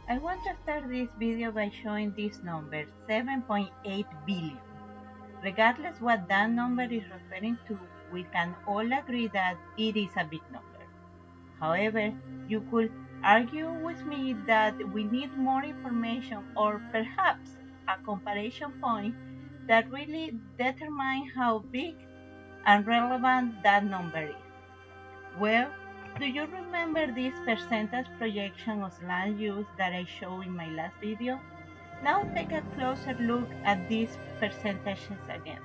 I want to start this video by showing this number, 7.8 billion. Regardless what that number is referring to, we can all agree that it is a big number. However, you could argue with me that we need more information or perhaps a comparison point that really determines how big and relevant that number is. Well, do you remember this percentage projection of land use that I showed in my last video? Now take a closer look at these percentages again.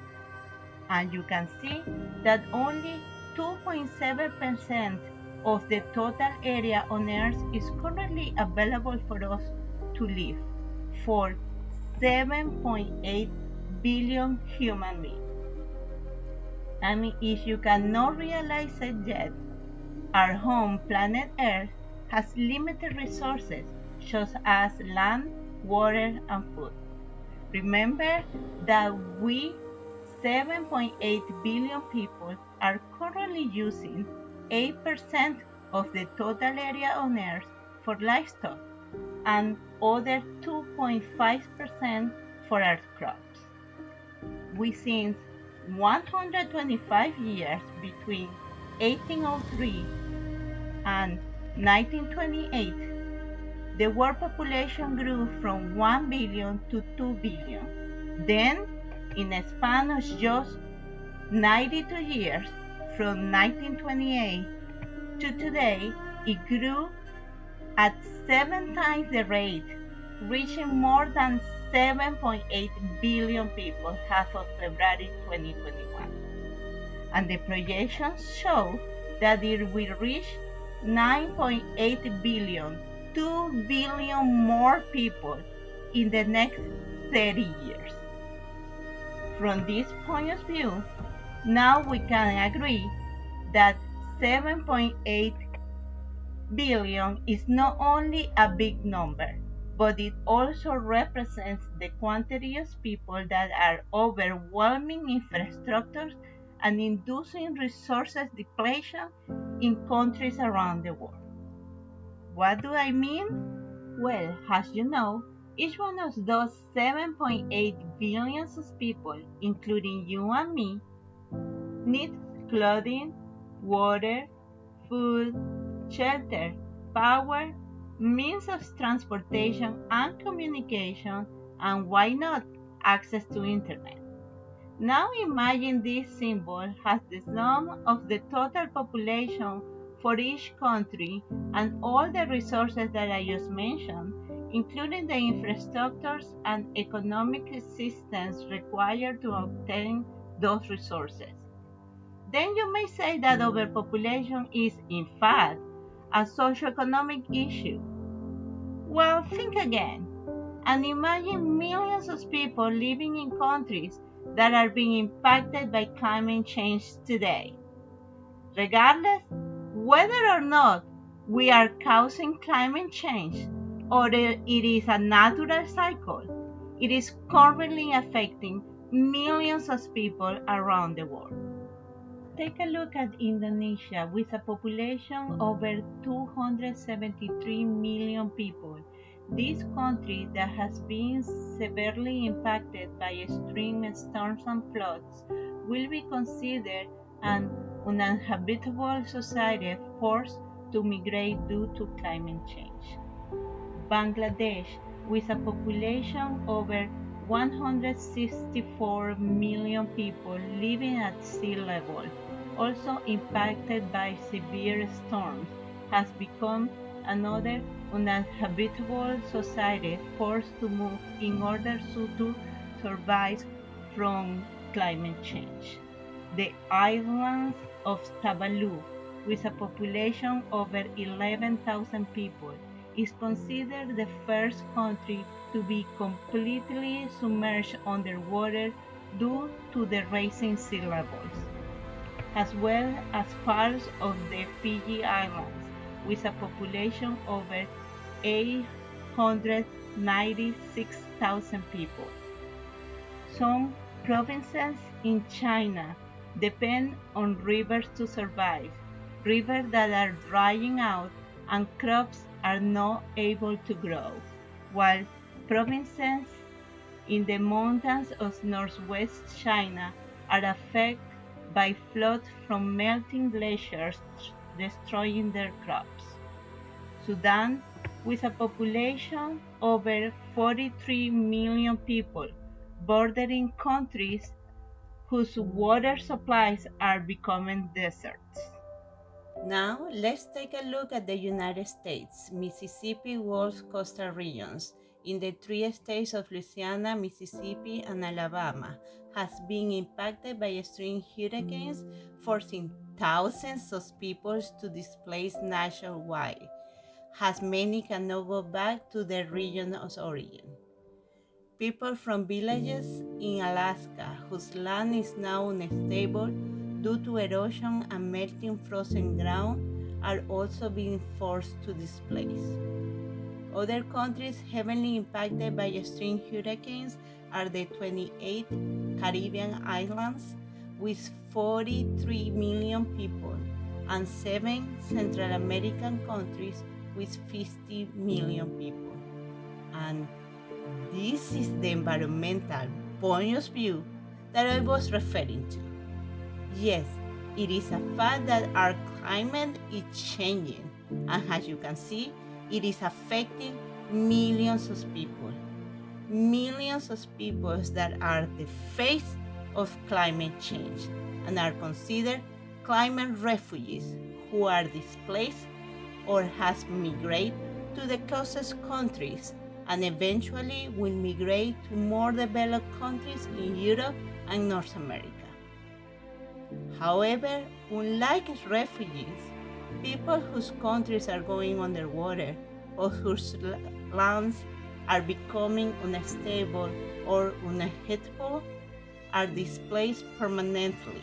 And you can see that only 2.7% of the total area on Earth is currently available for us to live for 7.8 billion human beings. I mean, if you cannot realize it yet, our home planet Earth has limited resources such as land, water, and food. Remember that we, 7.8 billion people, are currently using 8% of the total area on Earth for livestock and other 2.5% for our crops. Within 125 years between 1803 and 1928, the world population grew from 1 billion to 2 billion. Then, in a span of just 92 years, from 1928 to today, it grew at 7 times the rate, reaching more than 7.8 billion people as of February 2021. And the projections show that it will reach 9.8 billion, 2 billion more people in the next 30 years. From this point of view, now we can agree that 7.8 billion is not only a big number, but it also represents the quantity of people that are overwhelming infrastructures and inducing resources depletion in countries around the world. What do I mean? Well, as you know, each one of those 7.8 billion of people, including you and me, needs clothing, water, food, shelter, power, means of transportation and communication, and why not, access to internet. Now imagine this symbol as the sum of the total population for each country and all the resources that I just mentioned, including the infrastructures and economic systems required to obtain those resources. Then you may say that overpopulation is, in fact, a socio-economic issue. Well, think again and imagine millions of people living in countries that are being impacted by climate change today. Regardless whether or not we are causing climate change or it is a natural cycle, it is currently affecting millions of people around the world. Take a look at Indonesia with a population over 273 million people. This country that has been severely impacted by extreme storms and floods will be considered an uninhabitable society forced to migrate due to climate change. Bangladesh, with a population over 164 million people living at sea level, also impacted by severe storms, has become another uninhabitable society forced to move in order to survive from climate change. The islands of Tuvalu, with a population over 11,000 people, is considered the first country to be completely submerged underwater due to the rising sea levels, as well as parts of the Fiji Islands, with a population over 896,000 people. Some provinces in China depend on rivers to survive, rivers that are drying out and crops are not able to grow, while provinces in the mountains of northwest China are affected by floods from melting glaciers destroying their crops. Sudan, with a population over 43 million people, bordering countries whose water supplies are becoming deserts. Now, let's take a look at the United States, Mississippi, Gulf coastal regions. In the three states of Louisiana, Mississippi, and Alabama, has been impacted by extreme hurricanes, forcing thousands of people to displace nationwide, as many cannot go back to their region of origin. People from villages in Alaska, whose land is now unstable due to erosion and melting frozen ground, are also being forced to displace. Other countries heavily impacted by extreme hurricanes are the 28 Caribbean islands with 43 million people and 7 Central American countries with 50 million people. And this is the environmental point of view that I was referring to. Yes, it is a fact that our climate is changing, and as you can see, it is affecting millions of people. Millions of people that are the face of climate change and are considered climate refugees who are displaced or has migrated to the closest countries and eventually will migrate to more developed countries in Europe and North America. However, unlike refugees, people whose countries are going underwater or whose lands are becoming unstable or uninhabitable are displaced permanently.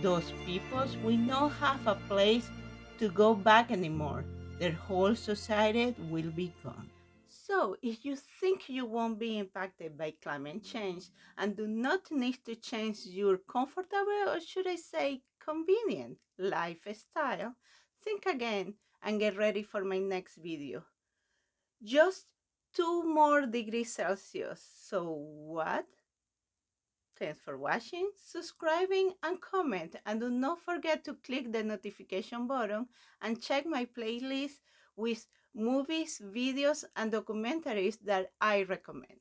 Those peoples will not have a place to go back anymore. Their whole society will be gone. So, if you think you won't be impacted by climate change and do not need to change your comfortable, or should I say convenient, lifestyle, think again and get ready for my next video. Just 2 more degrees Celsius. So what? Thanks for watching, subscribing, and comment. And do not forget to click the notification button and check my playlist with movies, videos, and documentaries that I recommend.